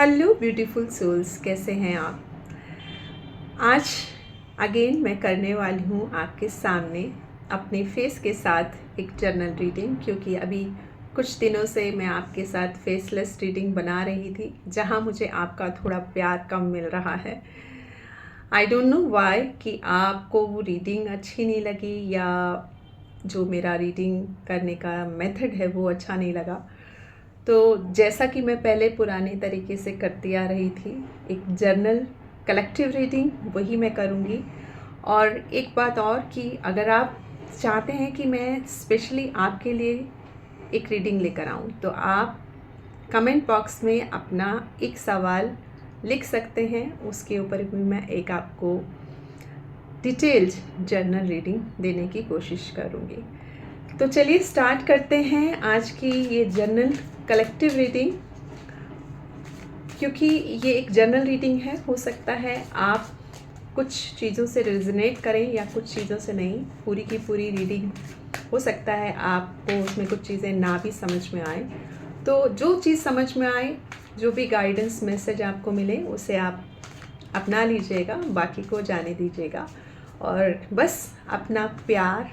Hello beautiful souls, कैसे हैं आप। आज अगेन मैं करने वाली हूँ आपके सामने अपने फेस के साथ एक जर्नल रीडिंग, क्योंकि अभी कुछ दिनों से मैं आपके साथ फेसलेस रीडिंग बना रही थी, जहाँ मुझे आपका थोड़ा प्यार कम मिल रहा है। आई डोंट नो वाई कि आपको वो रीडिंग अच्छी नहीं लगी या जो मेरा रीडिंग करने का मेथड है वो अच्छा नहीं लगा। तो जैसा कि मैं पहले पुराने तरीके से करती आ रही थी, एक जर्नल कलेक्टिव रीडिंग वही मैं करूँगी। और एक बात और कि अगर आप चाहते हैं कि मैं स्पेशली आपके लिए एक रीडिंग लेकर आऊँ, तो आप कमेंट बॉक्स में अपना एक सवाल लिख सकते हैं। उसके ऊपर भी मैं एक आपको डिटेल्ड जर्नल रीडिंग देने की कोशिश करूँगी। तो चलिए स्टार्ट करते हैं आज की ये जर्नल कलेक्टिव रीडिंग। क्योंकि ये एक जर्नल रीडिंग है, हो सकता है आप कुछ चीज़ों से रेजोनेट करें या कुछ चीज़ों से नहीं। पूरी की पूरी रीडिंग हो सकता है आपको उसमें कुछ चीज़ें ना भी समझ में आए। तो जो चीज़ समझ में आए, जो भी गाइडेंस मैसेज आपको मिले, उसे आप अपना लीजिएगा, बाकी को जाने दीजिएगा। और बस अपना प्यार,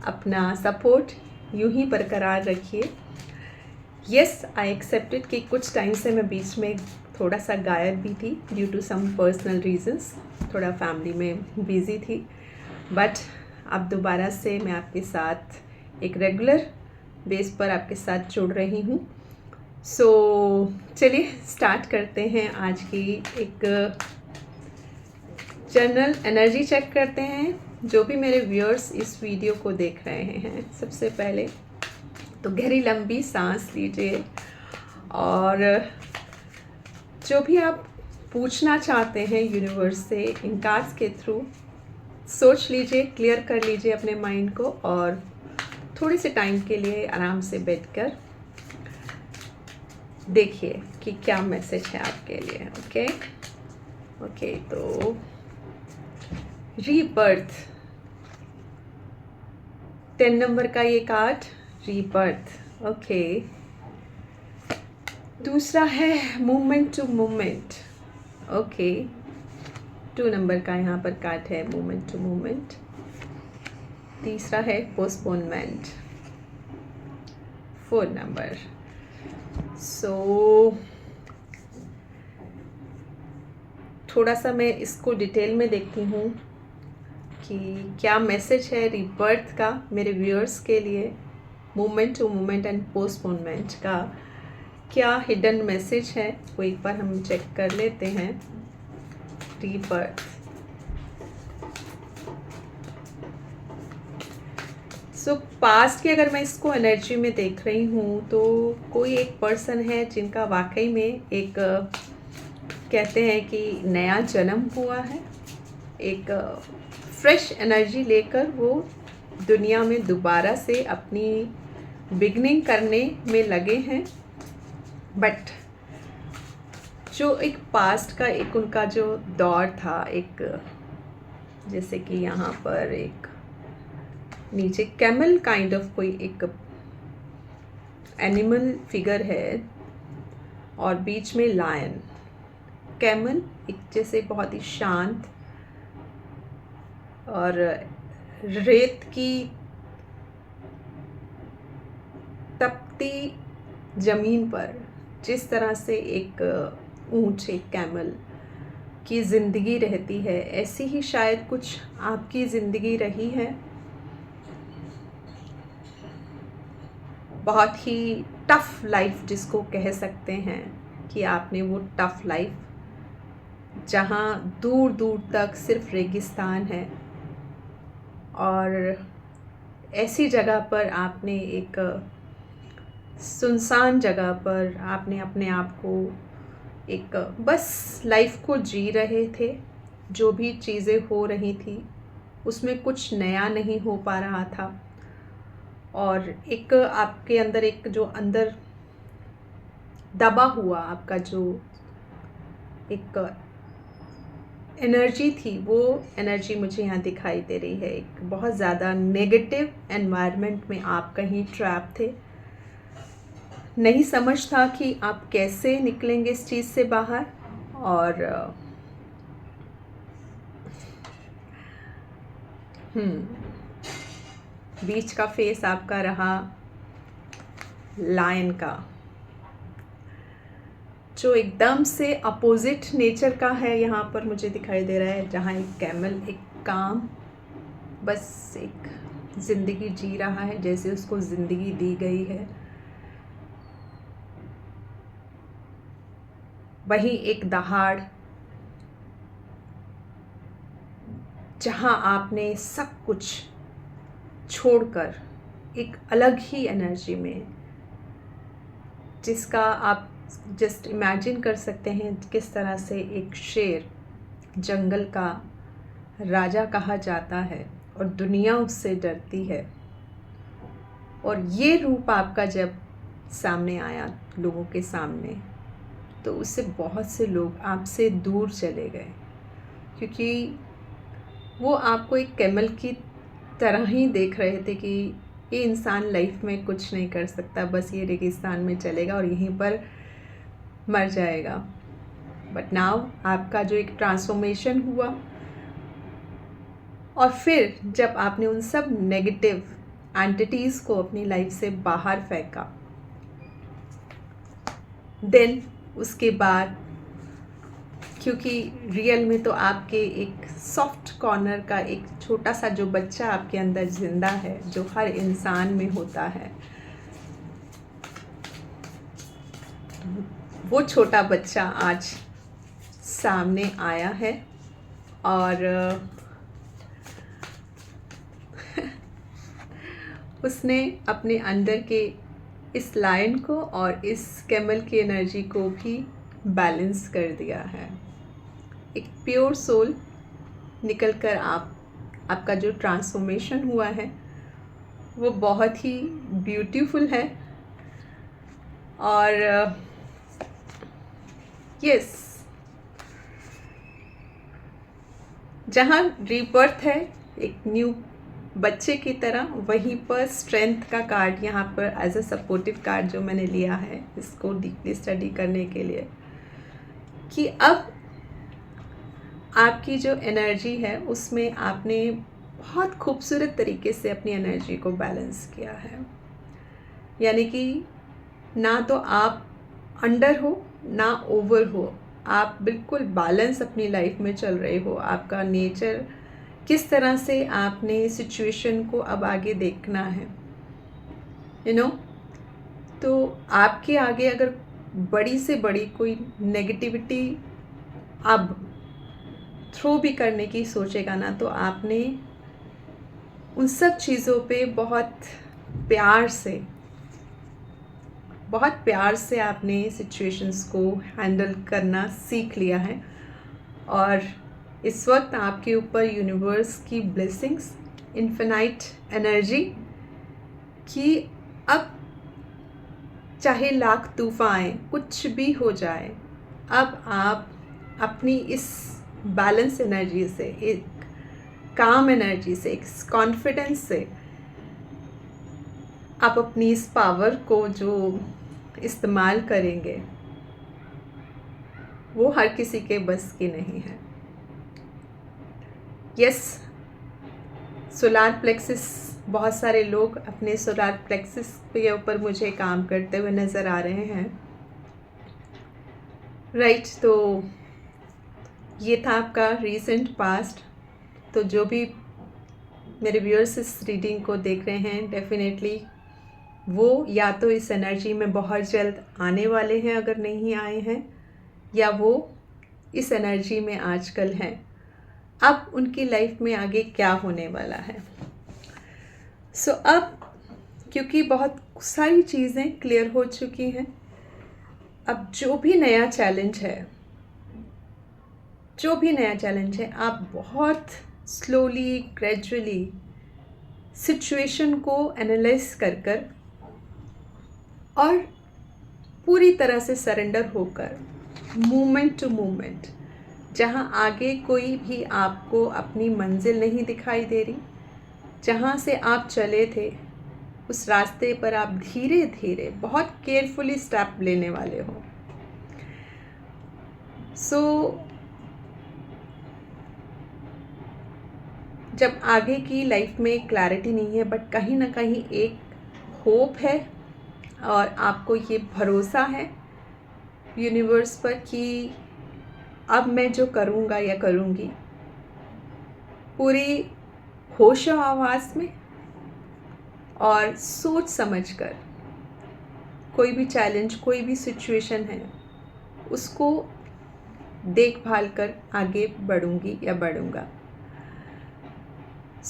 अपना सपोर्ट यूं ही बरकरार रखिए। येस, आई एक्सेप्टेड कि कुछ टाइम से मैं बीच में थोड़ा सा गायब भी थी due to some personal reasons, थोड़ा फैमिली में बिज़ी थी। बट अब दोबारा से मैं आपके साथ एक रेगुलर बेस पर आपके साथ जुड़ रही हूँ। सो चलिए स्टार्ट करते हैं आज की एक जर्नल एनर्जी चेक करते हैं। जो भी मेरे व्यूअर्स इस वीडियो को देख रहे हैं, सबसे पहले तो गहरी लंबी सांस लीजिए और जो भी आप पूछना चाहते हैं यूनिवर्स से इन कार्ड्स के थ्रू सोच लीजिए, क्लियर कर लीजिए अपने माइंड को और थोड़े से टाइम के लिए आराम से बैठकर देखिए कि क्या मैसेज है आपके लिए। ओके, तो रीबर्थ, 10 नंबर का ये कार्ड रीबर्थ। ओके, दूसरा है movement to movement. Okay, 2 number का यहाँ पर कार्ड है मूवमेंट टू मूवमेंट। तीसरा है पोस्टपोनमेंट, 4 नंबर। सो थोड़ा सा मैं इसको डिटेल में देखती हूँ कि क्या मैसेज है रीबर्थ का मेरे व्यूअर्स के लिए। Movement to movement and postponement का क्या हिडन मैसेज है, वो एक बार हम चेक कर लेते हैं। रीबर्थ, सो पास्ट की अगर मैं इसको एनर्जी में देख रही हूँ तो कोई एक पर्सन है जिनका वाकई में एक कहते हैं कि नया जन्म हुआ है। एक फ्रेश एनर्जी लेकर वो दुनिया में दोबारा से अपनी बिगनिंग करने में लगे हैं। बट जो एक पास्ट का एक उनका जो दौर था, एक जैसे कि यहाँ पर एक नीचे कैमल काइंड ऑफ कोई एक एनिमल फिगर है और बीच में लायन। कैमल एक जैसे बहुत ही शांत और रेत की तपती जमीन पर जिस तरह से एक ऊँट, एक कैमल की ज़िंदगी रहती है, ऐसी ही शायद कुछ आपकी ज़िंदगी रही है। बहुत ही टफ लाइफ जिसको कह सकते हैं कि आपने वो टफ लाइफ, जहाँ दूर दूर तक सिर्फ रेगिस्तान है और ऐसी जगह पर आपने एक सुनसान जगह पर आपने अपने आप को एक बस लाइफ को जी रहे थे। जो भी चीज़ें हो रही थी उसमें कुछ नया नहीं हो पा रहा था और एक आपके अंदर एक जो अंदर दबा हुआ आपका जो एक एनर्जी थी, वो एनर्जी मुझे यहाँ दिखाई दे रही है। एक बहुत ज़्यादा नेगेटिव एनवायरनमेंट में आप कहीं ट्रैप थे, नहीं समझ था कि आप कैसे निकलेंगे इस चीज़ से बाहर। और बीच का फेस आपका रहा लायन का, जो एकदम से अपोजिट नेचर का है यहाँ पर मुझे दिखाई दे रहा है, जहाँ एक कैमल एक काम बस एक ज़िंदगी जी रहा है जैसे उसको ज़िंदगी दी गई है। वहीं एक दहाड़ जहाँ आपने सब कुछ छोड़कर एक अलग ही एनर्जी में, जिसका आप जस्ट इमेजिन कर सकते हैं किस तरह से एक शेर जंगल का राजा कहा जाता है और दुनिया उससे डरती है। और ये रूप आपका जब सामने आया लोगों के सामने, तो उससे बहुत से लोग आपसे दूर चले गए, क्योंकि वो आपको एक कैमल की तरह ही देख रहे थे कि ये इंसान लाइफ में कुछ नहीं कर सकता, बस ये रेगिस्तान में चलेगा और यहीं पर मर जाएगा। बट नाउ आपका जो एक ट्रांसफॉर्मेशन हुआ, और फिर जब आपने उन सब नेगेटिव एंटिटीज़ को अपनी लाइफ से बाहर फेंका, देन उसके बाद, क्योंकि रियल में तो आपके एक सॉफ्ट कॉर्नर का एक छोटा सा जो बच्चा आपके अंदर ज़िंदा है, जो हर इंसान में होता है, वो छोटा बच्चा आज सामने आया है। और उसने अपने अंदर के इस लायन को और इस कैमल की एनर्जी को भी बैलेंस कर दिया है। एक प्योर सोल निकल कर आपका जो ट्रांसफॉर्मेशन हुआ है वो बहुत ही ब्यूटीफुल है। और यस, जहाँ रीबर्थ है एक न्यू बच्चे की तरह, वहीं पर स्ट्रेंथ का कार्ड यहाँ पर एज अ सपोर्टिव कार्ड जो मैंने लिया है इसको डीपली स्टडी करने के लिए, कि अब आपकी जो एनर्जी है उसमें आपने बहुत खूबसूरत तरीके से अपनी एनर्जी को बैलेंस किया है। यानी कि ना तो आप अंडर हो ना ओवर हो, आप बिल्कुल बैलेंस अपनी लाइफ में चल रहे हो। आपका नेचर किस तरह से आपने सिचुएशन को अब आगे देखना है, तो आपके आगे अगर बड़ी से बड़ी कोई नेगेटिविटी अब थ्रो भी करने की सोचेगा ना, तो आपने उन सब चीज़ों पे बहुत प्यार से आपने सिचुएशंस को हैंडल करना सीख लिया है। और इस वक्त आपके ऊपर यूनिवर्स की ब्लेसिंग्स, इन्फिनाइट एनर्जी कि अब चाहे लाख तूफान आए, कुछ भी हो जाए, अब आप अपनी इस बैलेंस एनर्जी से, एक काम एनर्जी से, एक कॉन्फिडेंस से आप अपनी इस पावर को जो इस्तेमाल करेंगे वो हर किसी के बस की नहीं है। यस, सोलार प्लेक्सिस, बहुत सारे लोग अपने सोलार प्लेक्सिस के ऊपर मुझे काम करते हुए नज़र आ रहे हैं। राइट, तो ये था आपका रीसेंट पास्ट। तो जो भी मेरे व्यूअर्स इस रीडिंग को देख रहे हैं, डेफिनेटली वो या तो इस एनर्जी में बहुत जल्द आने वाले हैं अगर नहीं आए हैं, या वो इस एनर्जी में आजकल हैं। अब उनकी लाइफ में आगे क्या होने वाला है। सो अब क्योंकि बहुत सारी चीज़ें क्लियर हो चुकी हैं, अब जो भी नया चैलेंज है आप बहुत स्लोली, ग्रेजुअली सिचुएशन को एनालाइज कर और पूरी तरह से सरेंडर होकर, मूवमेंट टू मूवमेंट, जहाँ आगे कोई भी आपको अपनी मंजिल नहीं दिखाई दे रही, जहाँ से आप चले थे उस रास्ते पर आप धीरे धीरे बहुत केयरफुली स्टेप लेने वाले हो। जब आगे की लाइफ में क्लैरिटी नहीं है बट कहीं ना कहीं एक होप है और आपको ये भरोसा है यूनिवर्स पर कि अब मैं जो करूँगा या करूँगी पूरी होश और आवाज़ में और सोच समझकर कोई भी चैलेंज, कोई भी सिचुएशन है उसको देखभाल कर आगे बढ़ूँगी या बढ़ूँगा।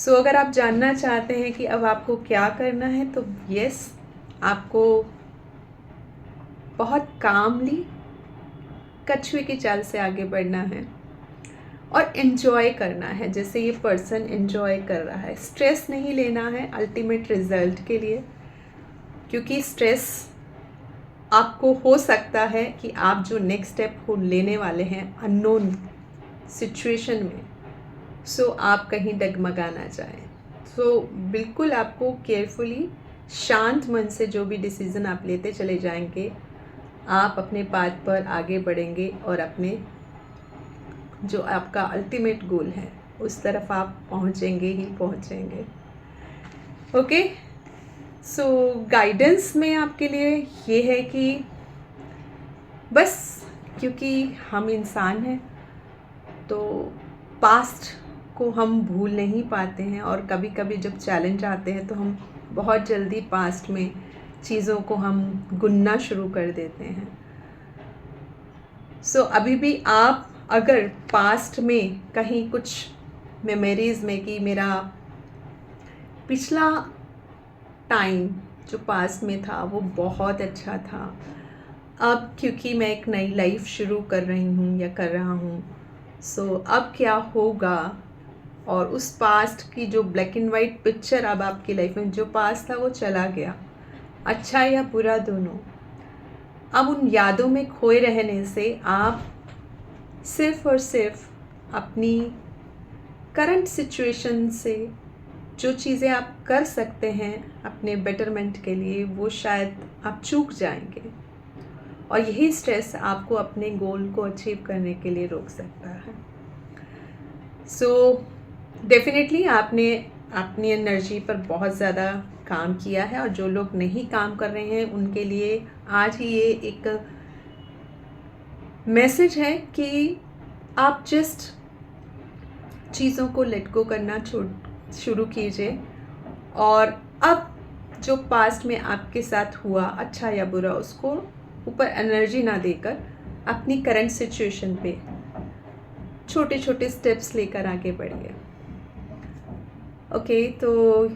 अगर आप जानना चाहते हैं कि अब आपको क्या करना है तो यस, आपको बहुत कामली कछुए की चाल से आगे बढ़ना है और एंजॉय करना है जैसे ये पर्सन एंजॉय कर रहा है। स्ट्रेस नहीं लेना है अल्टीमेट रिजल्ट के लिए, क्योंकि स्ट्रेस आपको हो सकता है कि आप जो नेक्स्ट स्टेप को लेने वाले हैं अननोन सिचुएशन में, आप कहीं डगमगा ना जाएं। बिल्कुल आपको केयरफुली शांत मन से जो भी डिसीज़न आप लेते चले जाएंगे, आप अपने पाथ पर आगे बढ़ेंगे और अपने जो आपका अल्टीमेट गोल है उस तरफ आप पहुंचेंगे ही पहुंचेंगे। ओके, गाइडेंस में आपके लिए ये है कि बस क्योंकि हम इंसान हैं तो पास्ट को हम भूल नहीं पाते हैं और कभी कभी जब चैलेंज आते हैं तो हम बहुत जल्दी पास्ट में चीज़ों को हम गुनना शुरू कर देते हैं। अभी भी आप अगर पास्ट में कहीं कुछ मेमोरीज़ में कि मेरा पिछला टाइम जो पास्ट में था वो बहुत अच्छा था, अब क्योंकि मैं एक नई लाइफ शुरू कर रही हूँ या कर रहा हूँ, अब क्या होगा, और उस पास्ट की जो ब्लैक एंड वाइट पिक्चर अब आपकी लाइफ में जो पास्ट था वो चला गया, अच्छा या बुरा दोनों। अब उन यादों में खोए रहने से आप सिर्फ़ और सिर्फ अपनी करंट सिचुएशन से जो चीज़ें आप कर सकते हैं अपने बेटरमेंट के लिए वो शायद आप चूक जाएंगे, और यही स्ट्रेस आपको अपने गोल को अचीव करने के लिए रोक सकता है। डेफिनेटली आपने अपनी एनर्जी पर बहुत ज़्यादा काम किया है, और जो लोग नहीं काम कर रहे हैं उनके लिए आज ही ये एक मैसेज है कि आप जस्ट चीज़ों को लेट गो करना शुरू कीजिए, और अब जो पास्ट में आपके साथ हुआ अच्छा या बुरा उसको ऊपर एनर्जी ना देकर अपनी करंट सिचुएशन पे छोटे छोटे स्टेप्स लेकर आगे बढ़िए। ओके, तो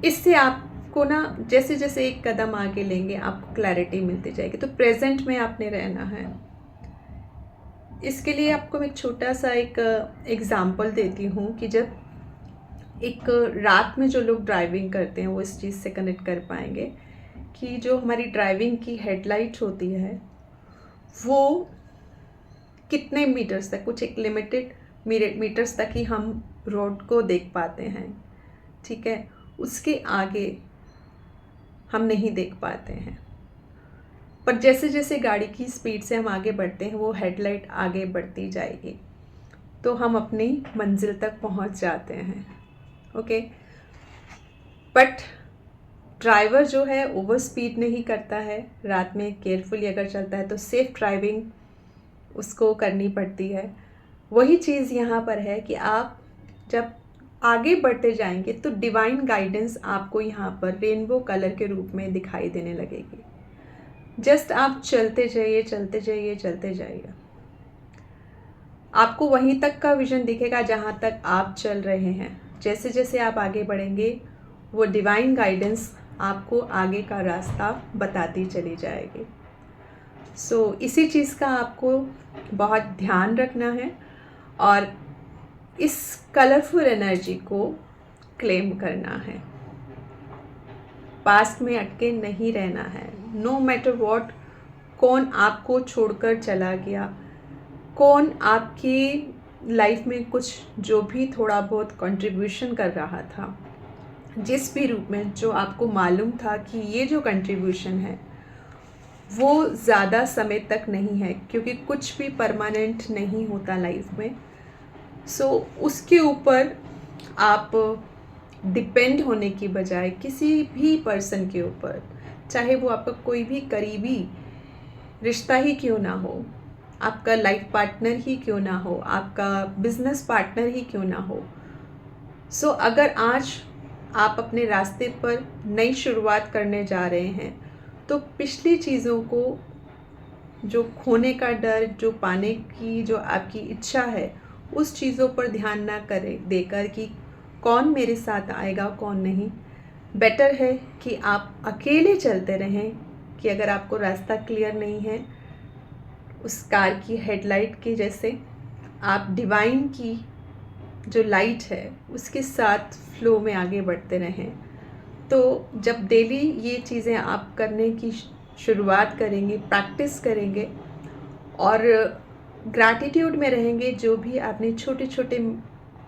इससे आपको ना जैसे जैसे एक कदम आगे लेंगे आपको क्लैरिटी मिलती जाएगी। तो प्रेजेंट में आपने रहना है। इसके लिए आपको मैं एक छोटा सा एक एग्ज़ाम्पल देती हूँ कि जब एक रात में जो लोग ड्राइविंग करते हैं वो इस चीज़ से कनेक्ट कर पाएंगे कि जो हमारी ड्राइविंग की हेडलाइट होती है वो कितने मीटर्स तक, कुछ एक लिमिटेड मीटर्स तक ही हम रोड को देख पाते हैं, ठीक है, उसके आगे हम नहीं देख पाते हैं। पर जैसे जैसे गाड़ी की स्पीड से हम आगे बढ़ते हैं वो हेडलाइट आगे बढ़ती जाएगी तो हम अपनी मंजिल तक पहुंच जाते हैं। ओके, बट ड्राइवर जो है ओवर स्पीड नहीं करता है, रात में केयरफुली अगर चलता है तो सेफ़ ड्राइविंग उसको करनी पड़ती है। वही चीज़ यहाँ पर है कि आप जब आगे बढ़ते जाएंगे तो डिवाइन गाइडेंस आपको यहाँ पर रेनबो कलर के रूप में दिखाई देने लगेगी। जस्ट आप चलते जाइए चलते जाइए चलते जाइए, आपको वहीं तक का विजन दिखेगा जहाँ तक आप चल रहे हैं। जैसे जैसे आप आगे बढ़ेंगे वो डिवाइन गाइडेंस आपको आगे का रास्ता बताती चली जाएगी। इसी चीज़ का आपको बहुत ध्यान रखना है और इस कलरफुल एनर्जी को क्लेम करना है। पास्ट में अटके नहीं रहना है। नो मैटर व्हाट, कौन आपको छोड़कर चला गया, कौन आपकी लाइफ में कुछ जो भी थोड़ा बहुत कंट्रीब्यूशन कर रहा था, जिस भी रूप में जो आपको मालूम था कि ये जो कंट्रीब्यूशन है वो ज़्यादा समय तक नहीं है, क्योंकि कुछ भी परमानेंट नहीं होता लाइफ में। सो उसके ऊपर आप डिपेंड होने की बजाय किसी भी पर्सन के ऊपर, चाहे वो आपका कोई भी करीबी रिश्ता ही क्यों ना हो, आपका लाइफ पार्टनर ही क्यों ना हो, आपका बिजनेस पार्टनर ही क्यों ना हो, सो अगर आज आप अपने रास्ते पर नई शुरुआत करने जा रहे हैं तो पिछली चीज़ों को, जो खोने का डर, जो पाने की जो आपकी इच्छा है, उस चीज़ों पर ध्यान ना करें देकर कि कौन मेरे साथ आएगा कौन नहीं। बेटर है कि आप अकेले चलते रहें, कि अगर आपको रास्ता क्लियर नहीं है, उस कार की हेडलाइट के जैसे आप डिवाइन की जो लाइट है उसके साथ फ्लो में आगे बढ़ते रहें। तो जब डेली ये चीज़ें आप करने की शुरुआत करेंगे, प्रैक्टिस करेंगे और ग्रैटिट्यूड में रहेंगे, जो भी आपने छोटे छोटे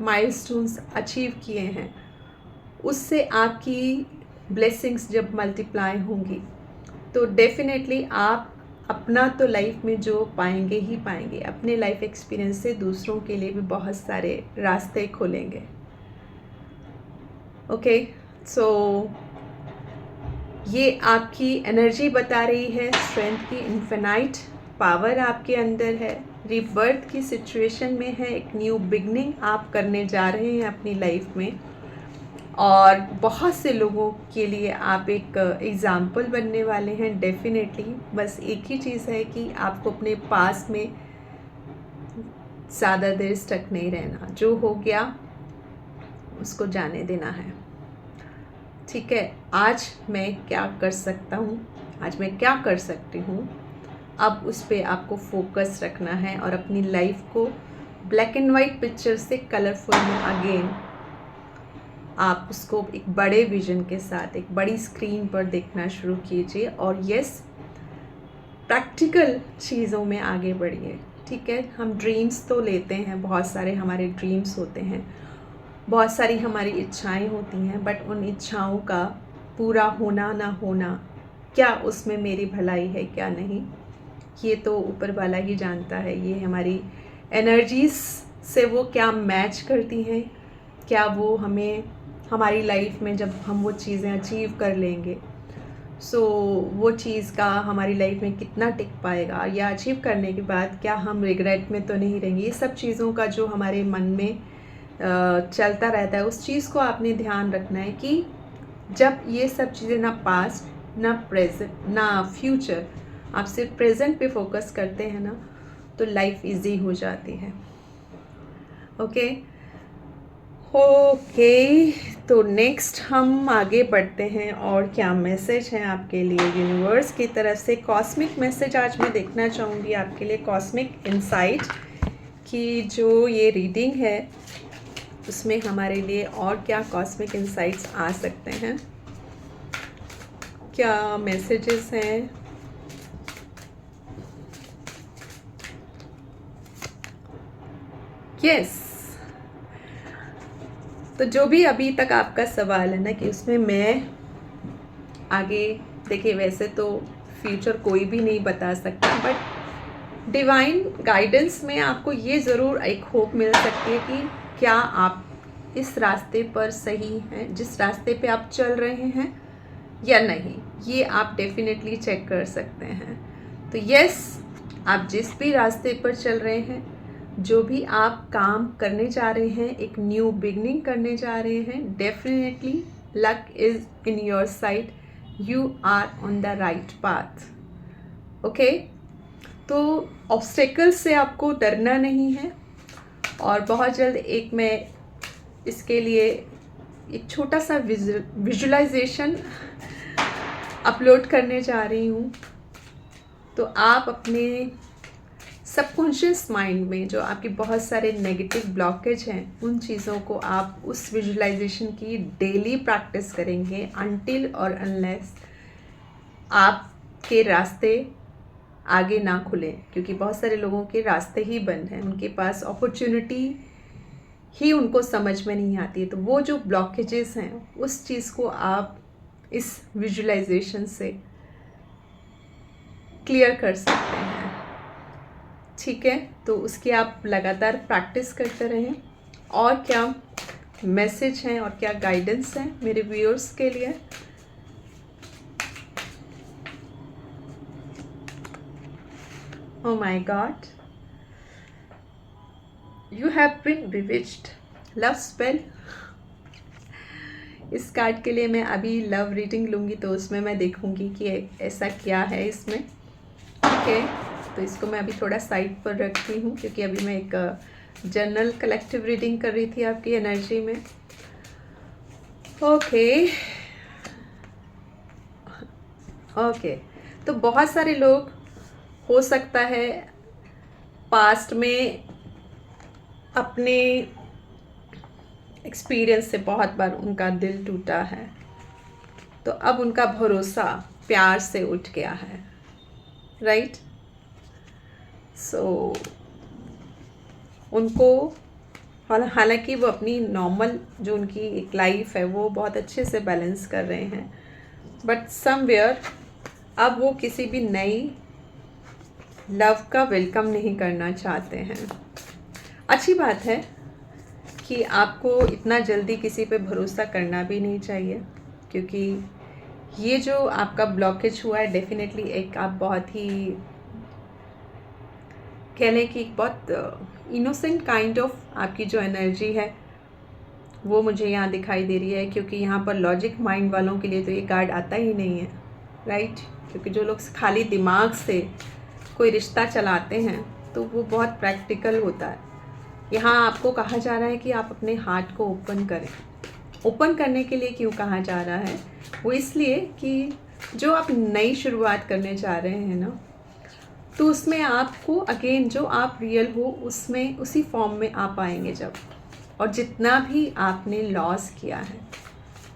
माइलस्टोन्स अचीव किए हैं उससे आपकी ब्लेसिंग्स जब मल्टीप्लाई होंगी तो डेफिनेटली आप अपना तो लाइफ में जो पाएंगे ही पाएंगे, अपने लाइफ एक्सपीरियंस से दूसरों के लिए भी बहुत सारे रास्ते खोलेंगे। ओके, सो ये आपकी एनर्जी बता रही है, स्ट्रेंथ की इन्फिनाइट पावर आपके अंदर है, रिबर्थ की सिचुएशन में है, एक न्यू बिगनिंग आप करने जा रहे हैं अपनी लाइफ में और बहुत से लोगों के लिए आप एक एग्ज़ाम्पल बनने वाले हैं डेफिनेटली। बस एक ही चीज़ है कि आपको अपने पास में ज़्यादा देर स्टक नहीं रहना, जो हो गया उसको जाने देना है। ठीक है, आज मैं क्या कर सकता हूँ, आज मैं क्या कर सकती हूँ, अब उस पर आपको फोकस रखना है और अपनी लाइफ को ब्लैक एंड वाइट पिक्चर से कलरफुल में अगेन आप उसको एक बड़े विजन के साथ एक बड़ी स्क्रीन पर देखना शुरू कीजिए और यस, प्रैक्टिकल चीज़ों में आगे बढ़िए। ठीक है, हम ड्रीम्स तो लेते हैं, बहुत सारे हमारे ड्रीम्स होते हैं, बहुत सारी हमारी इच्छाएं होती हैं, बट उन इच्छाओं का पूरा होना ना होना, क्या उसमें मेरी भलाई है क्या नहीं, ये तो ऊपर वाला ही जानता है। ये हमारी एनर्जीज से वो क्या मैच करती हैं, क्या वो हमें हमारी लाइफ में जब हम वो चीज़ें अचीव कर लेंगे सो वो चीज़ का हमारी लाइफ में कितना टिक पाएगा, या अचीव करने के बाद क्या हम रिग्रेट में तो नहीं रहेंगे। ये सब चीज़ों का जो हमारे मन में चलता रहता है, उस चीज़ को आपने ध्यान रखना है कि जब ये सब चीज़ें ना पास्ट ना प्रेजेंट ना फ्यूचर, आप सिर्फ प्रेजेंट पे फोकस करते हैं ना, तो लाइफ इजी हो जाती है। ओके ओके, तो नेक्स्ट हम आगे बढ़ते हैं और क्या मैसेज है आपके लिए यूनिवर्स की तरफ से। कॉस्मिक मैसेज आज मैं देखना चाहूँगी आपके लिए, कॉस्मिक इंसाइट की जो ये रीडिंग है उसमें हमारे लिए और क्या कॉस्मिक इंसाइट्स आ सकते हैं, क्या मैसेजेस हैं। यस, तो जो भी अभी तक आपका सवाल है ना कि उसमें मैं आगे, देखिए वैसे तो फ्यूचर कोई भी नहीं बता सकता, बट डिवाइन गाइडेंस में आपको ये ज़रूर एक होप मिल सकती है कि क्या आप इस रास्ते पर सही हैं, जिस रास्ते पे आप चल रहे हैं या नहीं, ये आप डेफिनेटली चेक कर सकते हैं। तो यस, आप जिस भी रास्ते पर चल रहे हैं, जो भी आप काम करने जा रहे हैं, एक न्यू बिगनिंग करने जा रहे हैं, definitely luck is in your side, you are on the right path. Okay, तो ऑब्स्टेकल से आपको डरना नहीं है और बहुत जल्द एक मैं इसके लिए एक छोटा सा विजुलाइजेशन अपलोड करने जा रही हूँ। तो आप अपने सबकॉन्शियस माइंड में जो आपके बहुत सारे नेगेटिव ब्लॉकेज हैं, उन चीज़ों को आप उस विजुलाइजेशन की डेली प्रैक्टिस करेंगे अनटिल और अनलेस आपके रास्ते आगे ना खुलें, क्योंकि बहुत सारे लोगों के रास्ते ही बंद हैं, उनके पास अपॉर्चुनिटी ही उनको समझ में नहीं आती है। तो वो जो ब्लॉकेजेस हैं उस चीज़ को आप इस विजुअलाइजेशन से क्लियर कर सकते हैं। ठीक है, तो उसकी आप लगातार प्रैक्टिस करते रहें। और क्या मैसेज हैं और क्या गाइडेंस हैं मेरे व्यूअर्स के लिए? Oh my God, you have been bewitched. Love spell. इस कार्ड के लिए मैं अभी लव रीडिंग लूँगी, तो उसमें मैं देखूँगी कि ऐसा क्या है इसमें। ठीक है, तो इसको मैं अभी थोड़ा साइड पर रखती हूँ, क्योंकि अभी मैं एक जनरल कलेक्टिव रीडिंग कर रही थी आपकी एनर्जी में। ओके, तो बहुत सारे लोग, हो सकता है पास्ट में अपने एक्सपीरियंस से बहुत बार उनका दिल टूटा है, तो अब उनका भरोसा प्यार से उठ गया है, राइट? सो उनको, हालांकि वो अपनी नॉर्मल जो उनकी एक लाइफ है वो बहुत अच्छे से बैलेंस कर रहे हैं, बट समवेयर अब वो किसी भी नई लव का वेलकम नहीं करना चाहते हैं। अच्छी बात है कि आपको इतना जल्दी किसी पे भरोसा करना भी नहीं चाहिए, क्योंकि ये जो आपका ब्लॉकेज हुआ है डेफिनेटली एक आप बहुत ही कह लें कि बहुत इनोसेंट काइंड ऑफ आपकी जो एनर्जी है वो मुझे यहाँ दिखाई दे रही है, क्योंकि यहाँ पर लॉजिक माइंड वालों के लिए तो ये कार्ड आता ही नहीं है, राइट? क्योंकि जो लोग खाली दिमाग से कोई रिश्ता चलाते हैं तो वो बहुत प्रैक्टिकल होता है। यहाँ आपको कहा जा रहा है कि आप अपने हार्ट को ओपन करें। ओपन करने के लिए क्यों कहा जा रहा है? वो इसलिए कि जो आप नई शुरुआत करने जा रहे हैं ना, तो उसमें आपको अगेन जो आप रियल हो उसमें उसी फॉर्म में आप आएंगे जब, और जितना भी आपने लॉस किया है,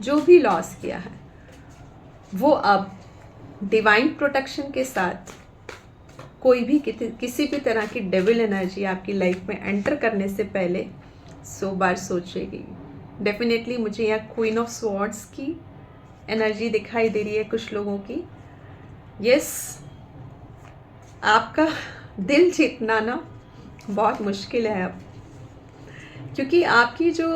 जो भी लॉस किया है, वो अब डिवाइन प्रोटेक्शन के साथ कोई भी किसी भी तरह की डेविल एनर्जी आपकी लाइफ में एंटर करने से पहले 100 बार सोचेगी। डेफिनेटली मुझे यहाँ क्वीन ऑफ स्वॉर्ड्स की एनर्जी दिखाई दे रही है कुछ लोगों की। यस, आपका दिल जीतना ना बहुत मुश्किल है अब, क्योंकि आपकी जो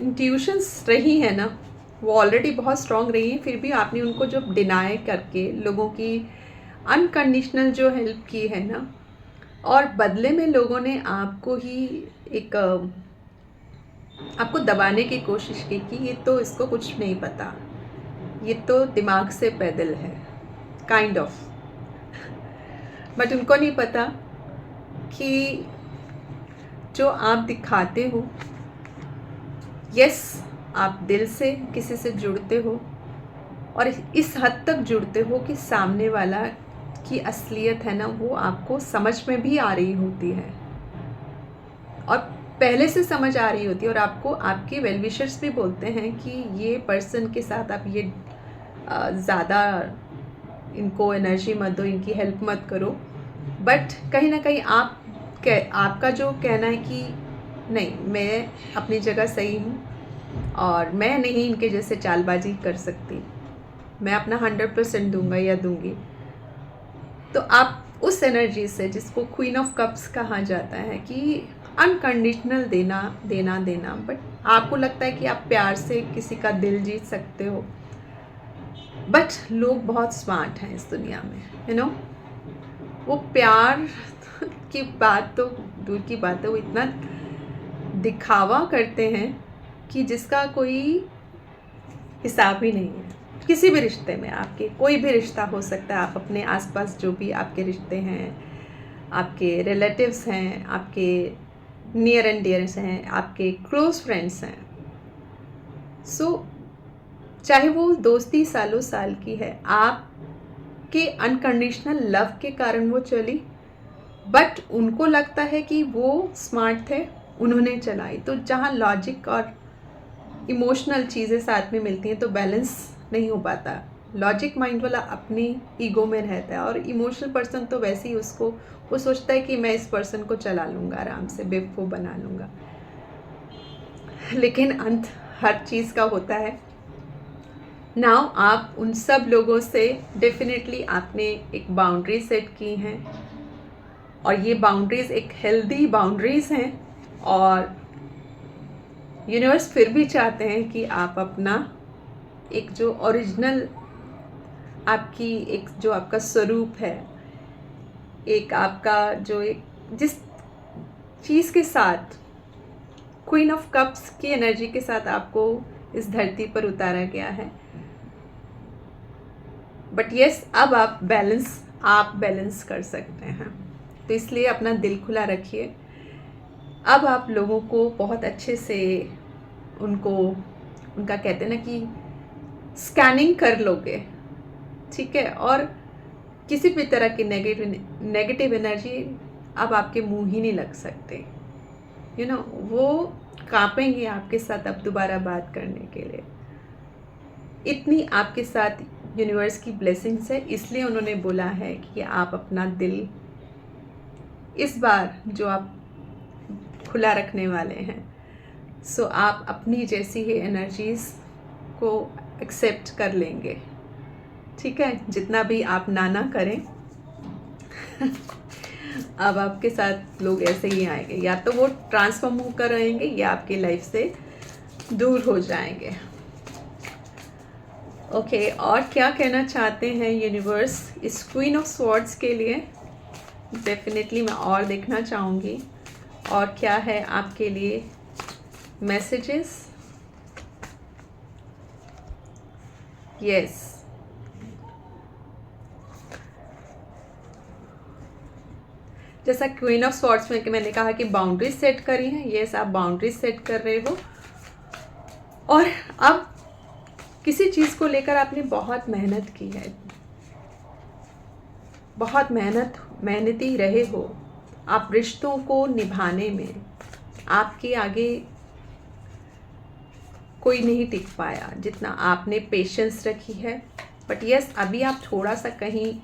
इंट्यूशंस रही है ना वो ऑलरेडी बहुत स्ट्रॉन्ग रही हैं, फिर भी आपने उनको जो डिनाई करके लोगों की अनकंडीशनल जो हेल्प की है ना, और बदले में लोगों ने आपको ही एक आपको दबाने की कोशिश की कि ये तो इसको कुछ नहीं पता, ये तो दिमाग से पैदल है, काइंड ऑफ। बट उनको नहीं पता कि जो आप दिखाते हो, यस आप दिल से किसी से जुड़ते हो, और इस हद तक जुड़ते हो कि सामने वाला की असलियत है ना वो आपको समझ में भी आ रही होती है, और पहले से समझ आ रही होती है, और आपको आपके वेल विशर्स भी बोलते हैं कि ये पर्सन के साथ आप ये ज़्यादा इनको एनर्जी मत दो, इनकी हेल्प मत करो। बट कहीं ना कहीं आपका जो कहना है कि नहीं, मैं अपनी जगह सही हूँ और मैं नहीं इनके जैसे चालबाजी कर सकती, मैं अपना 100% दूंगा या दूंगी। तो आप उस एनर्जी से, जिसको क्वीन ऑफ कप्स कहा जाता है कि अनकंडीशनल देना, बट आपको लगता है कि आप प्यार से किसी का दिल जीत सकते हो। बट लोग बहुत स्मार्ट हैं इस दुनिया में, यू नो, वो प्यार की बात तो दूर की बात है, वो इतना दिखावा करते हैं कि जिसका कोई हिसाब ही नहीं है। किसी भी रिश्ते में, आपके कोई भी रिश्ता हो सकता है, आप अपने आसपास जो भी आपके रिश्ते हैं, आपके रिलेटिव्स हैं, आपके नियर एंड डियर्स हैं, आपके क्लोज फ्रेंड्स हैं, सो चाहे वो दोस्ती सालों साल की है, आपके अनकंडीशनल लव के कारण वो चली, बट उनको लगता है कि वो स्मार्ट थे, उन्होंने चलाई। तो जहाँ लॉजिक और इमोशनल चीज़ें साथ में मिलती हैं तो बैलेंस नहीं हो पाता। लॉजिक माइंड वाला अपनी ईगो में रहता है, और इमोशनल पर्सन तो वैसे ही वो सोचता है कि मैं इस पर्सन को चला लूँगा, आराम से बेवकूफ़ बना लूँगा। लेकिन अंत हर चीज़ का होता है। नाउ आप उन सब लोगों से डेफिनेटली आपने एक बाउंड्री सेट की हैं, और ये बाउंड्रीज़ एक हेल्दी बाउंड्रीज़ हैं, और यूनिवर्स फिर भी चाहते हैं कि आप अपना एक जो ओरिजिनल आपकी एक जो आपका स्वरूप है, एक आपका जो एक जिस चीज़ के साथ क्वीन ऑफ कप्स की एनर्जी के साथ आपको इस धरती पर उतारा गया है, बट यस अब आप बैलेंस कर सकते हैं। तो इसलिए अपना दिल खुला रखिए। अब आप लोगों को बहुत अच्छे से उनका कहते हैं ना कि स्कैनिंग कर लोगे, ठीक है, और किसी भी तरह की नेगेटिव एनर्जी अब आपके मुंह ही नहीं लग सकते, वो कांपेंगे आपके साथ अब दोबारा बात करने के लिए। इतनी आपके साथ यूनिवर्स की ब्लेसिंग्स है, इसलिए उन्होंने बोला है कि आप अपना दिल इस बार जो आप खुला रखने वाले हैं, सो आप अपनी जैसी ही एनर्जीज़ को एक्सेप्ट कर लेंगे, ठीक है। जितना भी आप ना करें अब आपके साथ लोग ऐसे ही आएंगे, या तो वो ट्रांसफॉर्म होकर रहेंगे या आपकी लाइफ से दूर हो जाएंगे। ओके, और क्या कहना चाहते हैं यूनिवर्स इस क्वीन ऑफ स्वॉर्ड्स के लिए? डेफिनेटली मैं और देखना चाहूँगी और क्या है आपके लिए मैसेजेस। यस, जैसा क्वीन ऑफ स्वॉर्ड्स में कि मैंने कहा कि बाउंड्रीज सेट करी हैं, यस आप बाउंड्रीज सेट कर रहे हो, और अब किसी चीज़ को लेकर आपने बहुत मेहनत की है, बहुत मेहनती रहे हो। आप रिश्तों को निभाने में आपके आगे कोई नहीं टिक पाया जितना आपने पेशेंस रखी है, बट यस अभी आप थोड़ा सा कहीं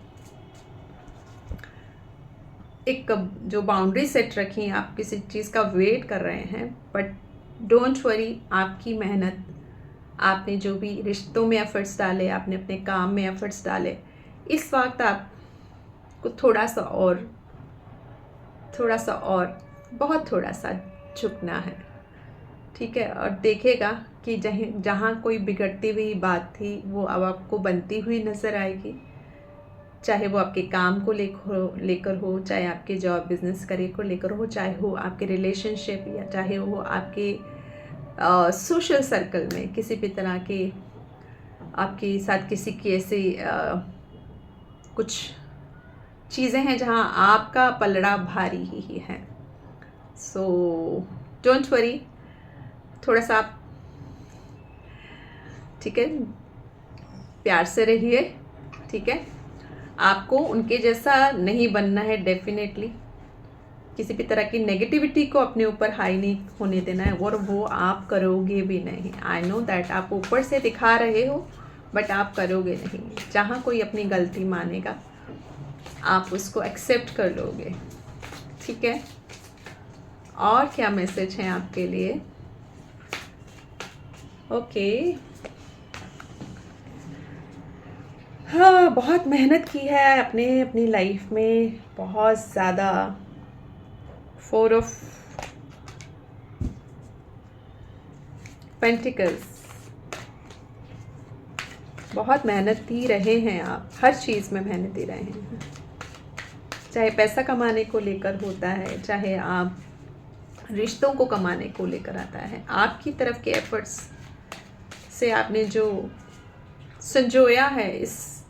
एक जो बाउंड्री सेट रखी, आप किसी चीज़ का वेट कर रहे हैं, बट डोंट वरी, आपकी मेहनत, आपने जो भी रिश्तों में एफर्ट्स डाले, आपने अपने काम में एफर्ट्स डाले, इस वक्त आपको थोड़ा सा और बहुत थोड़ा सा झुकना है, ठीक है। और देखेगा कि जहाँ कोई बिगड़ती हुई बात थी वो अब आपको बनती हुई नज़र आएगी, चाहे वो आपके काम को लेकर हो, चाहे आपके जॉब बिजनेस करियर को लेकर हो, चाहे हो आपके रिलेशनशिप, या चाहे वो आपके सोशल सर्कल में किसी भी तरह के आपके साथ किसी की ऐसी कुछ चीज़ें हैं जहाँ आपका पलड़ा भारी ही है। सो डोंट वरी, थोड़ा सा आप, ठीक है, प्यार से रहिए, ठीक है। आपको उनके जैसा नहीं बनना है, डेफिनेटली किसी भी तरह की नेगेटिविटी को अपने ऊपर हाई नहीं होने देना है, और वो आप करोगे भी नहीं। आई नो दैट आप ऊपर से दिखा रहे हो, बट आप करोगे नहीं। जहाँ कोई अपनी गलती मानेगा आप उसको एक्सेप्ट कर लोगे, ठीक है। और क्या मैसेज है आपके लिए? ओके, हाँ, बहुत मेहनत की है अपनी लाइफ में, बहुत ज़्यादा। 4 ऑफ पेंटिकल्स, बहुत मेहनती रहे हैं आप, हर चीज़ में मेहनती रहे हैं, चाहे पैसा कमाने को लेकर होता है, चाहे आप रिश्तों को कमाने को लेकर आता है। आपकी तरफ के एफर्ट्स से आपने जो संजोया है इस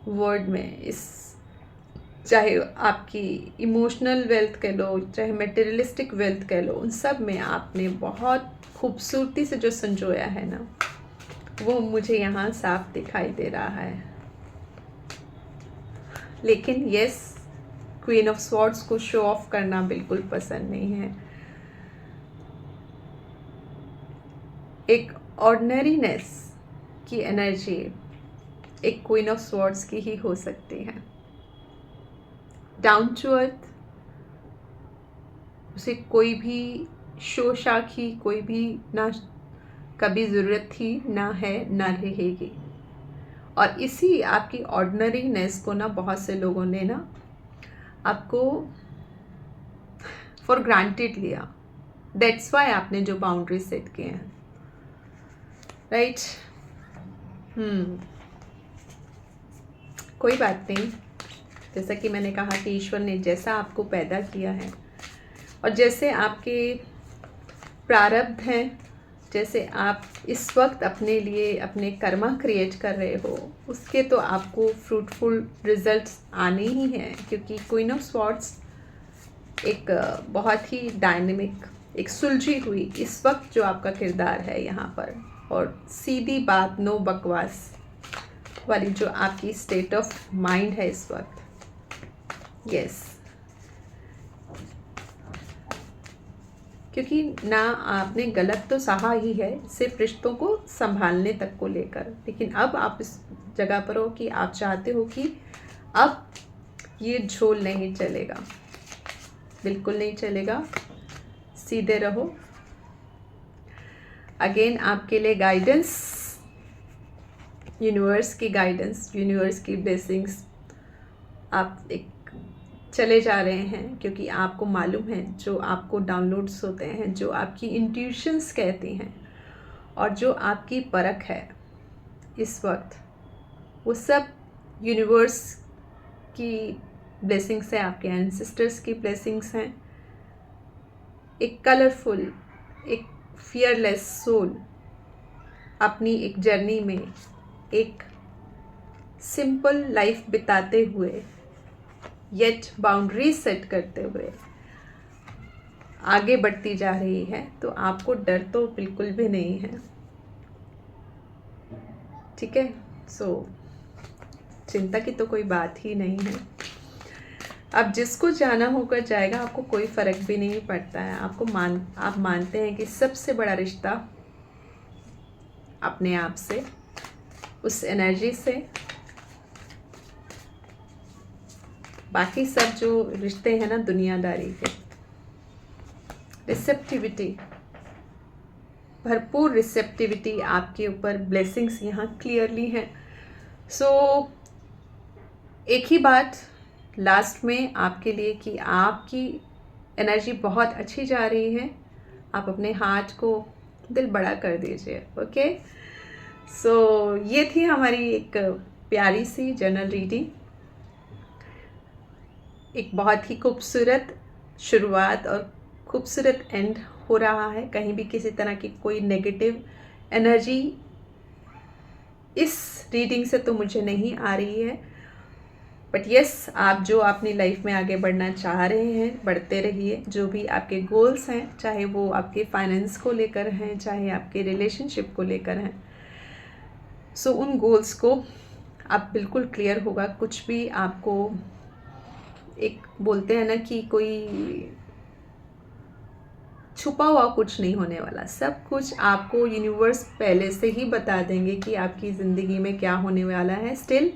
वर्ड में, इस चाहे आपकी इमोशनल वेल्थ कह लो, चाहे मटेरियलिस्टिक वेल्थ कह लो, उन सब में आपने बहुत खूबसूरती से जो संजोया है ना, वो मुझे यहाँ साफ दिखाई दे रहा है। लेकिन यस, क्वीन ऑफ स्वॉर्ड्स को शो ऑफ करना बिल्कुल पसंद नहीं है। एक ऑर्डिनरीनेस की एनर्जी एक क्वीन ऑफ स्वॉर्ड्स की ही हो सकती है। डाउन टू अर्थ, उसे कोई भी शोशा की कोई भी ना कभी ज़रूरत थी, ना है, ना रहेगी। और इसी आपकी ऑर्डिनरीनेस को ना बहुत से लोगों ने ना आपको फॉर ग्रांटेड लिया। दैट्स वाई आपने जो बाउंड्री सेट किए हैं, राइट। कोई बात नहीं। जैसा कि मैंने कहा कि ईश्वर ने जैसा आपको पैदा किया है और जैसे आपके प्रारब्ध हैं, जैसे आप इस वक्त अपने लिए अपने कर्मा क्रिएट कर रहे हो, उसके तो आपको फ्रूटफुल रिजल्ट्स आने ही हैं। क्योंकि क्वीन ऑफ स्वॉर्ड्स एक बहुत ही डायनेमिक, एक सुलझी हुई इस वक्त जो आपका किरदार है यहाँ पर, और सीधी बात, नो बकवास वाली जो आपकी स्टेट ऑफ माइंड है इस वक्त। यस, क्योंकि ना आपने गलत तो सहा ही है सिर्फ रिश्तों को संभालने तक को लेकर, लेकिन अब आप इस जगह पर हो कि आप चाहते हो कि अब ये झोल नहीं चलेगा, बिल्कुल नहीं चलेगा, सीधे रहो। अगेन आपके लिए गाइडेंस, यूनिवर्स की गाइडेंस, यूनिवर्स की ब्लेसिंग्स, आप एक चले जा रहे हैं। क्योंकि आपको मालूम है जो आपको डाउनलोड्स होते हैं, जो आपकी इंट्यूशंस कहती हैं और जो आपकी परख है इस वक्त, वो सब यूनिवर्स की ब्लेसिंग्स है, आपके एंसेस्टर्स की ब्लेसिंग्स हैं। एक कलरफुल, एक फियरलेस सोल अपनी एक जर्नी में एक सिंपल लाइफ बिताते हुए, येट बाउंड्री सेट करते हुए आगे बढ़ती जा रही है। तो आपको डर तो बिल्कुल भी नहीं है, ठीक है। सो चिंता की तो कोई बात ही नहीं है। अब जिसको जाना होगा जाएगा, आपको कोई फ़र्क भी नहीं पड़ता है। आप मानते हैं कि सबसे बड़ा रिश्ता अपने आप से, उस एनर्जी से, बाकी सब जो रिश्ते हैं ना दुनियादारी के, रिसेप्टिविटी, भरपूर रिसेप्टिविटी आपके ऊपर, ब्लेसिंग्स यहाँ क्लियरली हैं। सो एक ही बात लास्ट में आपके लिए कि आपकी एनर्जी बहुत अच्छी जा रही है। आप अपने हार्ट को दिल बड़ा कर दीजिए, ओके। सो ये थी हमारी एक प्यारी सी जनरल रीडिंग। एक बहुत ही खूबसूरत शुरुआत और खूबसूरत एंड हो रहा है। कहीं भी किसी तरह की कोई नेगेटिव एनर्जी इस रीडिंग से तो मुझे नहीं आ रही है। बट यस, आप जो अपनी लाइफ में आगे बढ़ना चाह रहे हैं, बढ़ते रहिए। जो भी आपके गोल्स हैं, चाहे वो आपके फाइनेंस को लेकर हैं, चाहे आपके रिलेशनशिप को लेकर हैं, सो उन गोल्स को आप बिल्कुल क्लियर होगा। कुछ भी आपको, एक बोलते हैं ना कि कोई छुपा हुआ कुछ नहीं होने वाला। सब कुछ आपको यूनिवर्स पहले से ही बता देंगे कि आपकी ज़िंदगी में क्या होने वाला है। स्टिल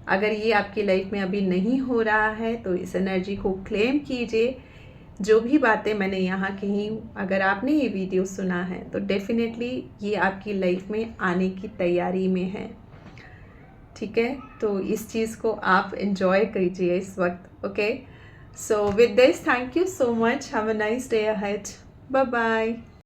अगर ये आपकी लाइफ में अभी नहीं हो रहा है तो इस एनर्जी को क्लेम कीजिए। जो भी बातें मैंने यहाँ कही, अगर आपने ये वीडियो सुना है तो डेफिनेटली ये आपकी लाइफ में आने की तैयारी में है, ठीक है। तो इस चीज़ को आप एंजॉय कीजिए इस वक्त, okay. So with this, thank you so much, have a nice day ahead, bye bye.